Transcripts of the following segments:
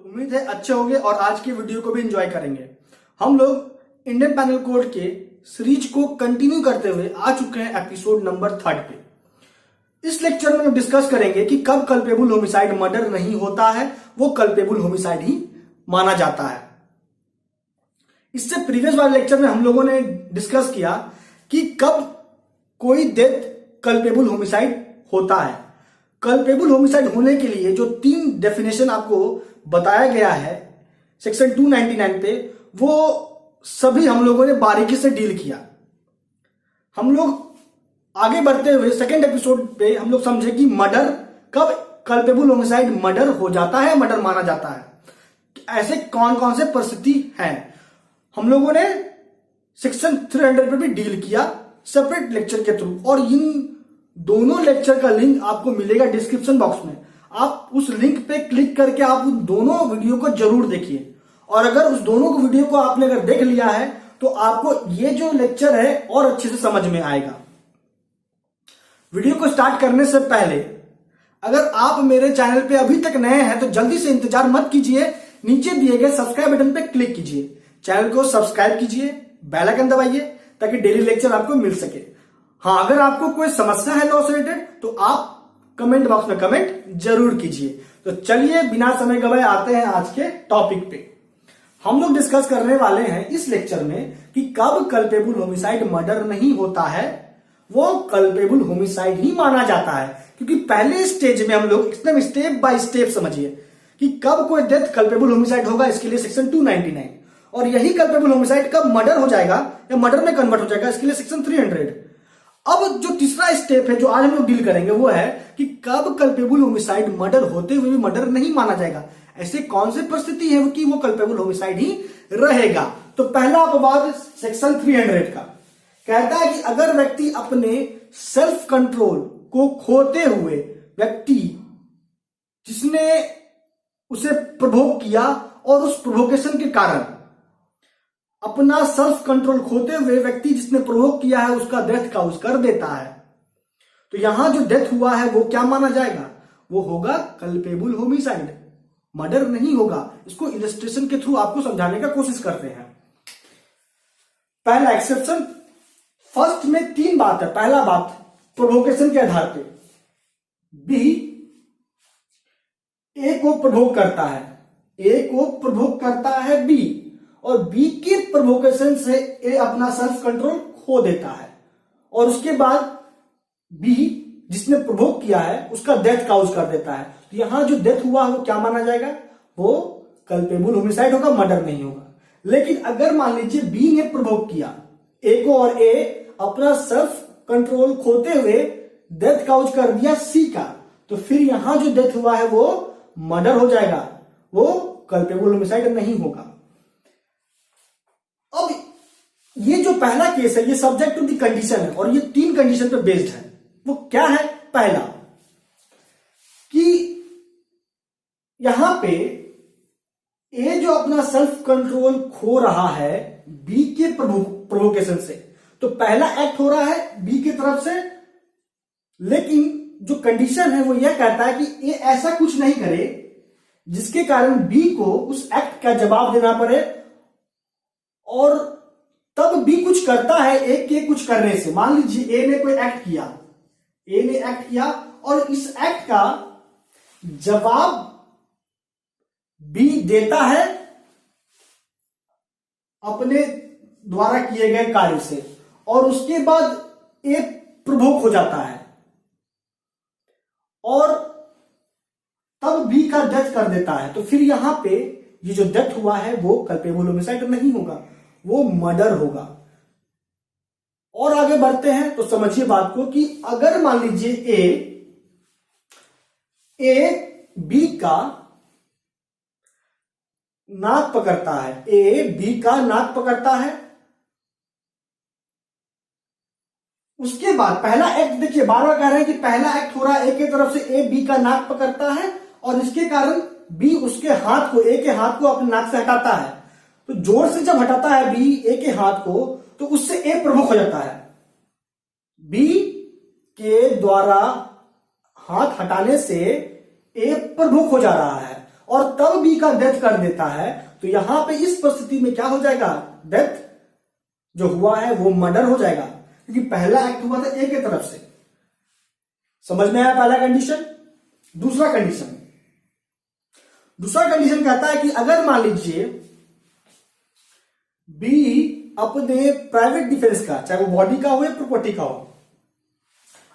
उम्मीद है अच्छे होंगे और आज की वीडियो को भी एंजॉय करेंगे। हम लोग इंडियन पैनल कोड के सीरीज को कंटिन्यू करते हुए आ चुके हैं एपिसोड नंबर 3 पे। इस लेक्चर में हम डिस्कस करेंगे कि कब कल्पेबल होमिसाइड मर्डर नहीं होता है, वो कल्पेबल होमिसाइड ही माना जाता है। इससे प्रीवियस वाले लेक्चर में हम लोगों ने डिस्कस किया कि कब कोई डेथ कल्पेबल होमिसाइड होता है। कल्पेबल होमिसाइड होने के लिए जो 3 डेफिनेशन आपको बताया गया है सेक्शन 299 पे, वो सभी हम लोगों ने बारीकी से डील किया। हम लोग आगे बढ़ते हुए सेकेंड एपिसोड पे हम लोग समझे कि मर्डर कब कल्पेबल होमिसाइड मर्डर हो जाता है, मर्डर माना जाता है, ऐसे कौन कौन से परिस्थिति हैं। हम लोगों ने सेक्शन 300 पे भी डील किया सेपरेट लेक्चर के थ्रू, और इन दोनों लेक्चर का लिंक आपको मिलेगा डिस्क्रिप्शन बॉक्स में। आप उस लिंक पे क्लिक करके आप उन दोनों वीडियो को जरूर देखिए, और अगर उस दोनों वीडियो को आपने अगर देख लिया है तो आपको ये जो लेक्चर है और अच्छे से समझ में आएगा। वीडियो को स्टार्ट करने से पहले अगर आप मेरे चैनल पे अभी तक नए हैं तो जल्दी से इंतजार मत कीजिए, नीचे दिए गए सब्सक्राइब बटन पे क्लिक कीजिए, चैनल को सब्सक्राइब कीजिए, बेल आइकन दबाइए ताकि डेली लेक्चर आपको मिल सके। हाँ, अगर आपको कोई समस्या है लॉ से रिलेटेड तो आप कमेंट बॉक्स में कमेंट जरूर कीजिए। तो चलिए बिना समय गवाए आते हैं आज के टॉपिक पे। हम लोग डिस्कस करने वाले हैं इस लेक्चर में कि कब कल्पेबल होमिसाइड मर्डर नहीं होता है, वो कल्पेबल होमिसाइड ही माना जाता है। क्योंकि पहले स्टेज में हम लोग एकदम स्टेप बाय स्टेप समझिए कि कब कोई डेथ कल्पेबल होमिसाइड होगा, इसके लिए सेक्शन 299, और यही कल्पेबल होमिसाइड कब मर्डर हो जाएगा या मर्डर में कन्वर्ट हो जाएगा, इसके लिए सेक्शन 300। अब जो तीसरा स्टेप है जो आज हम लोग डील करेंगे वो है कि कब कल्पेबल होमिसाइड मर्डर होते हुए भी मर्डर नहीं माना जाएगा, ऐसे कौन से परिस्थिति है कि वो कल्पेबल होमिसाइड ही रहेगा। तो पहला अपवाद सेक्शन 300 का कहता है कि अगर व्यक्ति अपने सेल्फ कंट्रोल को खोते हुए, व्यक्ति जिसने उसे प्रभोग किया और उस प्रोवोकेशन के कारण अपना सेल्फ कंट्रोल खोते हुए व्यक्ति जिसने प्रभोग किया है उसका डेथ काउज कर देता है, तो यहां जो डेथ हुआ है वो क्या माना जाएगा, वो होगा कल्पेबल होमिसाइड, मर्डर नहीं होगा। इसको इलस्ट्रेशन के थ्रू आपको समझाने का कोशिश करते हैं। पहला एक्सेप्शन, फर्स्ट में 3 बात है। पहला बात, प्रोवोकेशन के आधार पे बी ए को प्रभोग करता है, ए को प्रभोग करता है बी, और बी के प्रोवोकेशन से ए अपना सेल्फ कंट्रोल खो देता है, और उसके बाद बी जिसने प्रभोग किया है उसका डेथ काउज कर देता है। तो यहां जो डेथ हुआ वो क्या माना जाएगा, वो कल्पेबल होमिसाइड होगा, मर्डर नहीं होगा। लेकिन अगर मान लीजिए बी ने प्रभोग किया ए को और ए अपना सेल्फ कंट्रोल खोते हुए डेथ काउज कर दिया सी का, तो फिर यहां जो डेथ हुआ है वो मर्डर हो जाएगा, वो कल्पेबल होमिसाइड नहीं होगा। अब ये जो पहला केस है ये सब्जेक्ट टू द कंडीशन है, और ये 3 कंडीशन पे बेस्ड है। वो क्या है, पहला कि यहां पे ए जो अपना सेल्फ कंट्रोल खो रहा है बी के प्रोवोकेशन से, तो पहला एक्ट हो रहा है बी की तरफ से, लेकिन जो कंडीशन है वो यह कहता है कि ए ऐसा कुछ नहीं करे जिसके कारण बी को उस एक्ट का जवाब देना पड़े, और तब बी कुछ करता है ए के कुछ करने से। मान लीजिए ए ने कोई एक्ट किया, ए ने एक्ट किया और इस एक्ट का जवाब बी देता है अपने द्वारा किए गए कार्य से, और उसके बाद ए प्रभोग हो जाता है और तब बी का डेथ कर देता है। तो फिर यहां पे ये जो डेथ हुआ है वो कल्पेबल होमिसाइड नहीं होगा, वो मर्डर होगा। और आगे बढ़ते हैं तो समझिए बात को कि अगर मान लीजिए ए बी का नाक पकड़ता है, ए बी का नाक पकड़ता है, उसके बाद पहला एक्ट देखिए, बार बार कह रहे हैं कि पहला एक्ट हो रहा है ए की तरफ से, ए बी का नाक पकड़ता है और इसके कारण बी उसके हाथ को, ए के हाथ को अपने नाक से हटाता है। तो जोर से जब हटाता है बी ए के हाथ को, तो उससे ए प्रभुख हो जाता है। बी के द्वारा हाथ हटाने से ए प्रभुख हो जा रहा है, और तब बी का डेथ कर देता है, तो यहां पे इस परिस्थिति में क्या हो जाएगा, डेथ जो हुआ है वो मर्डर हो जाएगा, क्योंकि पहला एक्ट हुआ था ए की तरफ से। समझ में आया पहला कंडीशन। दूसरा कंडीशन कहता है कि अगर मान लीजिए बी अपने प्राइवेट डिफेंस का, चाहे वो बॉडी का हो या प्रॉपर्टी का हो,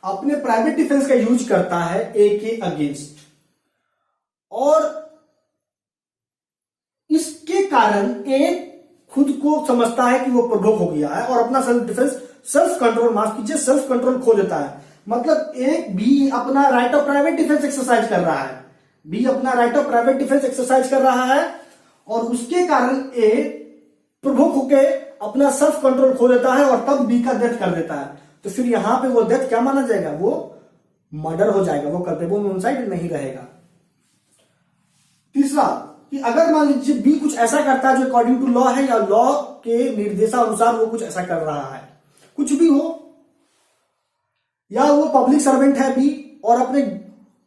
अपने प्राइवेट डिफेंस का यूज करता है ए के अगेंस्ट, और इसके कारण ए खुद को समझता है कि वो प्रोवोक हो गया है और अपना सेल्फ डिफेंस, सेल्फ कंट्रोल खो देता है। मतलब एक बी अपना right of private defence exercise कर रहा है, और उसके कारण ए प्रोवोक होके अपना सेल्फ कंट्रोल खो देता है और तब बी का डेथ कर देता है। तो फिर यहां पे वो डेथ क्या माना जाएगा, वो मर्डर हो जाएगा, वो कल्पेबल होमिसाइड नहीं रहेगा। तीसरा कि अगर मान लीजिए बी कुछ ऐसा करता है जो अकॉर्डिंग टू लॉ है, या लॉ के निर्देशानुसार वो कुछ ऐसा कर रहा है, कुछ भी हो, या वो पब्लिक सर्वेंट है बी और अपने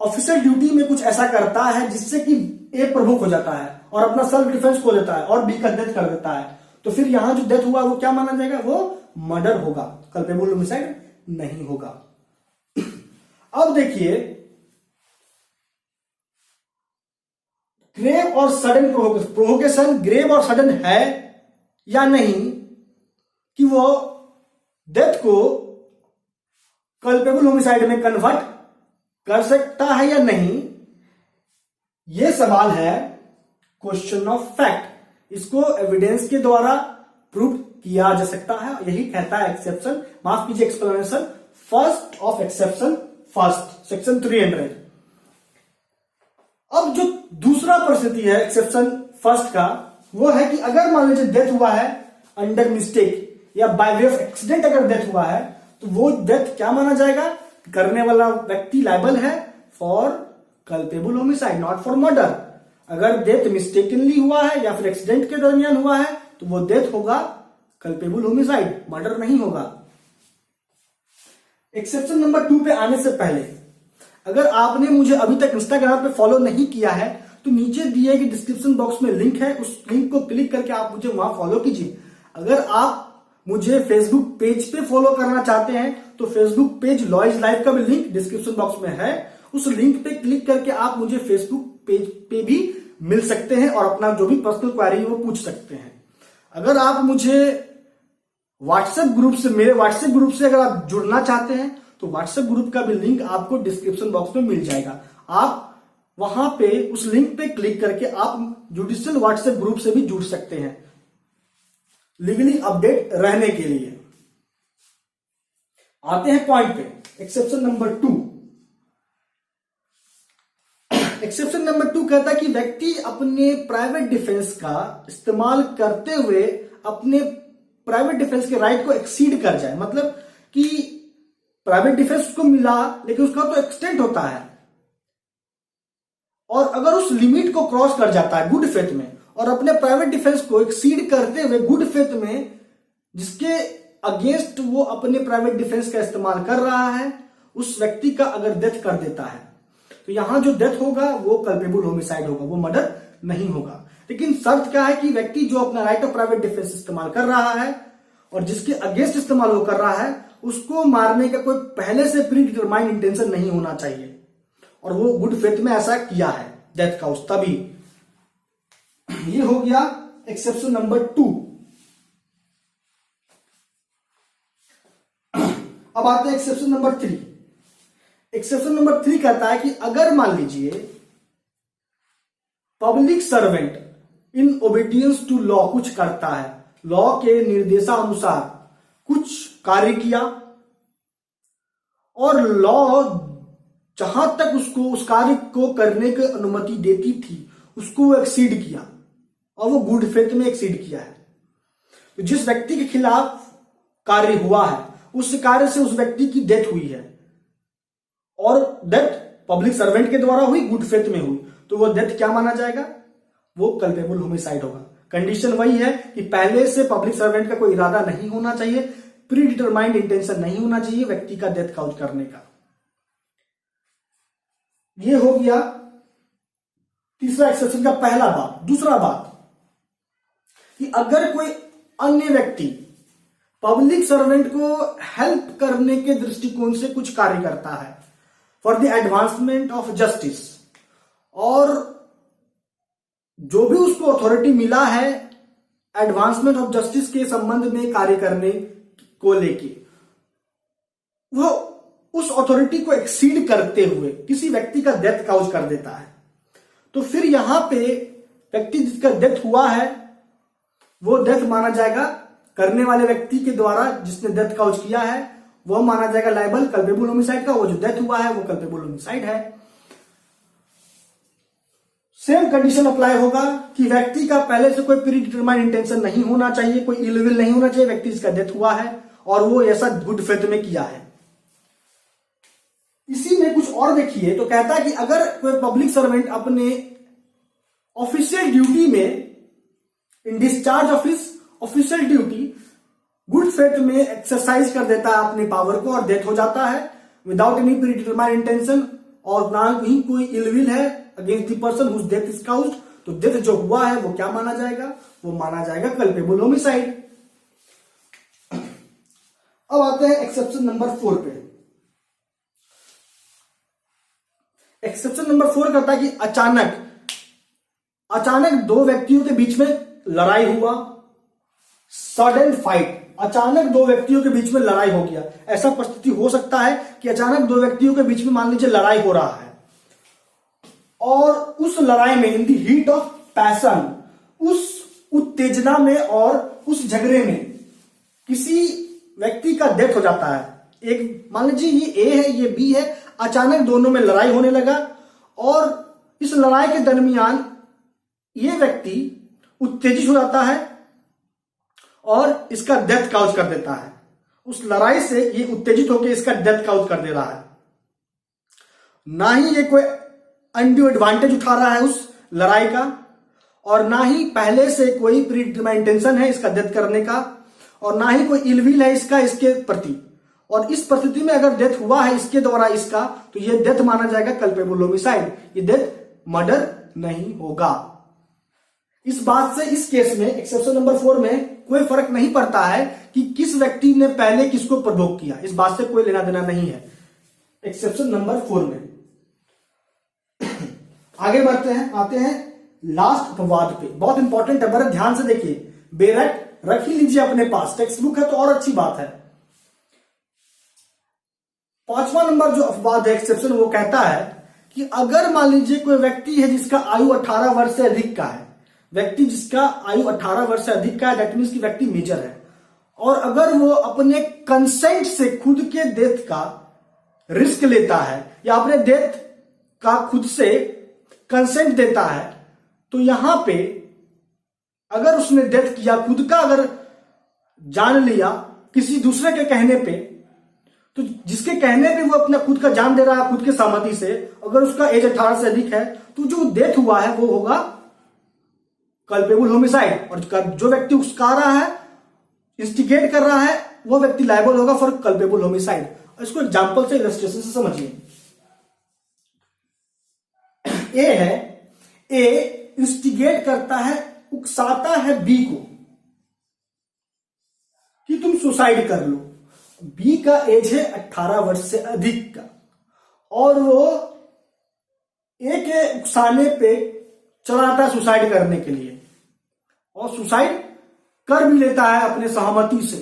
ऑफिशियल ड्यूटी में कुछ ऐसा करता है जिससे कि ए प्रोवोक हो जाता है और अपना सेल्फ डिफेंस खो देता है और बी का डेथ कर देता है, तो फिर यहां जो डेथ हुआ वो क्या माना जाएगा, वो मर्डर होगा, कल्पेबल होमिसाइड नहीं होगा। अब देखिए ग्रेव और सडन प्रोवोकेशन ग्रेव और सडन है या नहीं, कि वो डेथ को कल्पेबल होमिसाइड में कन्वर्ट कर सकता है या नहीं, यह सवाल है क्वेश्चन ऑफ फैक्ट। इसको एविडेंस के द्वारा प्रूव किया जा सकता है, यही कहता है एक्सेप्शन, माफ कीजिए explanation first of exception first, section 300। अब जो दूसरा परिस्थिति है एक्सेप्शन फर्स्ट का, वो है कि अगर मान लीजिए डेथ हुआ है अंडर मिस्टेक या बाय वे ऑफ एक्सीडेंट, अगर डेथ हुआ है तो वो डेथ क्या माना जाएगा, करने वाला व्यक्ति लायबल है for culpable homicide, not for murder. अगर डेथ मिस्टेकनली हुआ है या फिर एक्सीडेंट के दरमियान हुआ है तो वो डेथ होगा कल्पेबल होमिसाइड, मर्डर नहीं होगा। एक्सेप्शन नंबर 2 पे आने से पहले, अगर आपने मुझे अभी तक इंस्टाग्राम पे फॉलो नहीं किया है तो नीचे दिए गए डिस्क्रिप्शन बॉक्स में लिंक है, उस लिंक को क्लिक करके आप मुझे वहां फॉलो कीजिए। अगर आप मुझे फेसबुक पेज पे फॉलो करना चाहते हैं तो Facebook page law is life का भी लिंक डिस्क्रिप्शन बॉक्स में है, उस लिंक पे क्लिक करके आप मुझे फेसबुक पेज पे भी मिल सकते हैं और अपना जो भी पर्सनल क्वेरी है वो पूछ सकते हैं। अगर आप मुझे व्हाट्सएप ग्रुप से, मेरे व्हाट्सएप ग्रुप से अगर आप जुड़ना चाहते हैं तो व्हाट्सएप ग्रुप का भी लिंक आपको डिस्क्रिप्शन बॉक्स में मिल जाएगा। आप वहां पे उस लिंक पे क्लिक करके आप जुडिशियल व्हाट्सएप ग्रुप से भी जुड़ सकते हैं लीगली अपडेट रहने के लिए। आते हैं पॉइंट पे, एक्सेप्शन नंबर 2। एक्सेप्शन नंबर 2 कहता है कि व्यक्ति अपने प्राइवेट डिफेंस का इस्तेमाल करते हुए अपने प्राइवेट डिफेंस के राइट को एक्सीड कर जाए, मतलब कि प्राइवेट डिफेंस उसको मिला लेकिन उसका तो एक्सटेंट होता है, और अगर उस लिमिट को क्रॉस कर जाता है गुड फेथ में और अपने प्राइवेट डिफेंस को एक्सीड करते हुए गुड फेथ में जिसके अगेंस्ट वो अपने प्राइवेट डिफेंस का इस्तेमाल कर रहा है, उस व्यक्ति का अगर डेथ कर देता है तो यहां जो डेथ होगा वो कल्पेबल होमिसाइड होगा, वो मर्डर नहीं होगा। लेकिन शर्त क्या है कि व्यक्ति जो अपना राइट ऑफ प्राइवेट डिफेंस इस्तेमाल कर रहा है और जिसके अगेंस्ट इस्तेमाल वो कर रहा है उसको मारने का कोई पहले से प्री डिटरमाइंड इंटेंशन नहीं होना चाहिए और वो गुड फेथ में ऐसा किया है डेथ का उस तभी। ये हो गया एक्सेप्शन नंबर 2। अब आते हैं एक्सेप्शन नंबर 3। एक्सेप्शन नंबर 3 कहता है कि अगर मान लीजिए public servant in obedience to law कुछ करता है, लॉ के निर्देशानुसार कुछ कार्य किया और लॉ जहां तक उसको उस कार्य को करने की अनुमति देती थी उसको वो एक्सीड किया और वो गुड फेथ में एक्सीड किया है, तो जिस व्यक्ति के खिलाफ कार्य हुआ है उस कार्य से उस व्यक्ति की डेथ हुई है और डेथ पब्लिक सर्वेंट के द्वारा हुई, गुड फेथ में हुई, तो वो डेथ क्या माना जाएगा, वो कल्पेबल होमिसाइड होगा। कंडीशन वही है कि पहले से पब्लिक सर्वेंट का कोई इरादा नहीं होना चाहिए, प्री डिटरमाइंड इंटेंशन नहीं होना चाहिए व्यक्ति का डेथ काउज करने का। ये हो गया तीसरा एक्सेप्शन का पहला बात। दूसरा बात कि अगर कोई अन्य व्यक्ति पब्लिक सर्वेंट को हेल्प करने के दृष्टिकोण से कुछ कार्य करता है for the advancement of justice, और जो भी उसको अथॉरिटी मिला है एडवांसमेंट ऑफ जस्टिस के संबंध में कार्य करने को लेके, वो उस अथॉरिटी को एक्सीड करते हुए किसी व्यक्ति का डेथ काउज कर देता है, तो फिर यहां पे व्यक्ति जिसका डेथ हुआ है वो डेथ माना जाएगा करने वाले व्यक्ति के द्वारा, जिसने डेथ काउज किया है वह माना जाएगा लायबल कल्पेबल होमिसाइड का। वो जो डेथ हुआ है वो कल्पेबल होमिसाइड है। सेम कंडीशन अप्लाई होगा कि व्यक्ति का पहले से कोई प्री डिटरमाइंड इंटेंशन नहीं होना चाहिए, कोई इल विल नहीं होना चाहिए, व्यक्ति जिसका डेथ हुआ है और वो ऐसा गुड फेथ में किया है। इसी में कुछ और देखिए तो कहता है कि अगर कोई पब्लिक सर्वेंट अपने ऑफिशियल ड्यूटी में इन discharge of his official duty good faith में एक्सरसाइज कर देता है अपने पावर को और डेथ हो जाता है without any predetermined intention, और ना ही कोई इल विल है against the person whose death is caused, तो डेथ जो हुआ है वो क्या माना जाएगा? वो माना जाएगा कल्पेबल होमिसाइड। अब आते हैं एक्सेप्शन नंबर 4 पे। एक्सेप्शन नंबर 4 कहता है कि अचानक दो व्यक्तियों के बीच में लड़ाई हुआ, सडन फाइट, अचानक दो व्यक्तियों के बीच में लड़ाई हो गया। ऐसा परिस्थिति हो सकता है कि अचानक दो व्यक्तियों के बीच में मान लीजिए लड़ाई हो रहा है और उस लड़ाई में इन दी हीट ऑफ पैशन, उस उत्तेजना में और उस झगड़े में किसी व्यक्ति का डेथ हो जाता है। एक मान लीजिए ये ए है, ये बी है, अचानक दोनों में लड़ाई होने लगा और इस लड़ाई के दरमियान ये व्यक्ति उत्तेजित हो जाता है और इसका डेथ काउज कर देता है। उस लड़ाई से ये उत्तेजित होकर इसका डेथ काउज कर दे रहा है। ना ही ये कोई अनड्यू एडवांटेज उठा रहा है उस लड़ाई का, और ना ही पहले से कोई प्री डिटरमाइंड इंटेंशन है इसका डेथ करने का, और ना ही कोई इलविल है इसका इसके प्रति। और इस परिस्थिति में अगर डेथ हुआ है इसके द्वारा इसका, तो ये डेथ माना जाएगा कल्पेबल होमिसाइड, ये डेथ मर्डर नहीं होगा। इस बात से इस केस में एक्सेप्शन नंबर 4 में कोई फर्क नहीं पड़ता है कि किस व्यक्ति ने पहले किसको प्रोवोक किया, इस बात से कोई लेना देना नहीं है एक्सेप्शन नंबर 4 में। आगे बढ़ते हैं, आते हैं लास्ट अपवाद पे। बहुत इंपॉर्टेंट है, बड़े ध्यान से देखिए, बेरट रख ही लीजिए अपने पास, टेक्स्ट बुक है तो और अच्छी बात है। 5वां नंबर जो अपवाद है एक्सेप्शन, वो कहता है कि अगर मान लीजिए कोई व्यक्ति है जिसका आयु 18 वर्ष से अधिक का है, व्यक्ति जिसका आयु 18 वर्ष से अधिक का है, दैट मीन्स की व्यक्ति मेजर है, और अगर वो अपने कंसेंट से खुद के डेथ का रिस्क लेता है या अपने डेथ का खुद से कंसेंट देता है, तो यहां पे अगर उसने डेथ किया, खुद का अगर जान लिया किसी दूसरे के कहने पे, तो जिसके कहने पे वो अपना खुद का जान दे रहा है खुद के सहमति से, अगर उसका एज 18 से अधिक है, तो जो डेथ हुआ है वो होगा कल्पेबल होमिसाइड, और जो व्यक्ति उकसा रहा है, इंस्टिगेट कर रहा है, वो व्यक्ति लायबल होगा फॉर कल्पेबल होमिसाइड। इसको एग्जांपल से, इलस्ट्रेशन से समझिए। ए है, ए इंस्टिगेट करता है, उकसाता है बी को कि तुम सुसाइड कर लो। बी का एज है 18 वर्ष से अधिक का, और वो ए के उकसाने पे चला जाता है सुसाइड करने के लिए, और सुसाइड कर भी लेता है अपने सहमति से।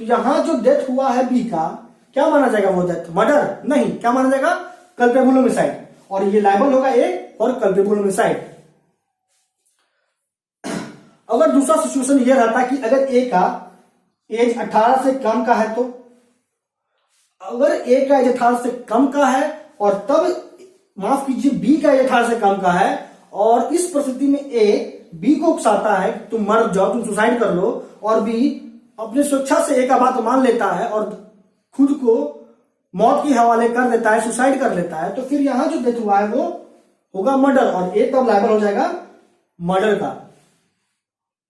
तो यहां जो डेथ हुआ है बी का, क्या माना जाएगा? वो डेथ मर्डर नहीं, क्या माना जाएगा? कल्पेबल होमिसाइड, और ये लायबल होगा ए और कल्पेबल होमिसाइड। अगर दूसरा सिचुएशन ये रहता कि अगर ए का एज 18 से कम का है, तो अगर ए का एज 18 से कम का है और तब माफ कीजिए बी का एज 18 से कम का है, और इस परिस्थिति में ए बी को उकसाता है तुम मर जाओ, तुम सुसाइड कर लो, और बी अपने स्वेच्छा से ए का बात मान लेता है और खुद को मौत के हवाले कर देता है, सुसाइड कर लेता है, तो फिर यहां जो डेथ हुआ है वो होगा मर्डर, और ए तब लायबल हो जाएगा मर्डर का।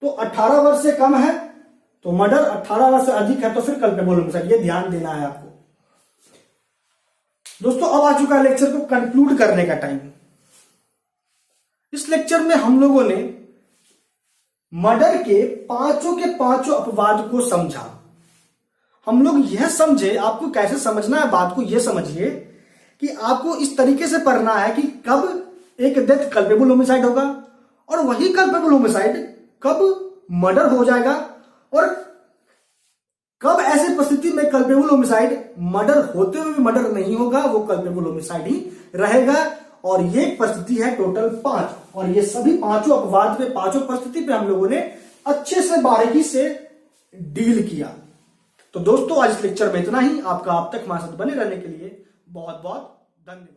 तो 18 वर्ष से कम है तो मर्डर, 18 वर्ष से अधिक है तो फिर कल्पेबल होमिसाइड। ये ध्यान देना है आपको दोस्तों। अब आ चुका है लेक्चर को कंक्लूड करने का टाइम। इस लेक्चर में हम लोगों ने मर्डर के पांचों अपवाद को समझा। हम लोग यह समझे, आपको कैसे समझना है बात को, यह समझिए कि आपको इस तरीके से पढ़ना है कि कब एक डेथ कल्पेबल होमिसाइड होगा और वही कल्पेबल होमिसाइड कब मर्डर हो जाएगा और कब ऐसे परिस्थिति में कल्पेबल होमिसाइड मर्डर होते हुए भी मर्डर नहीं होगा, वो कल्पेबल होमिसाइड ही रहेगा। और ये परिस्थिति है टोटल 5, और ये सभी पांचों अपवाद पे, पांचों परिस्थिति पे हम लोगों ने अच्छे से बारीकी से डील किया। तो दोस्तों आज इस लेक्चर में इतना ही। आपका अब तक हमारे साथ बने रहने के लिए बहुत बहुत धन्यवाद।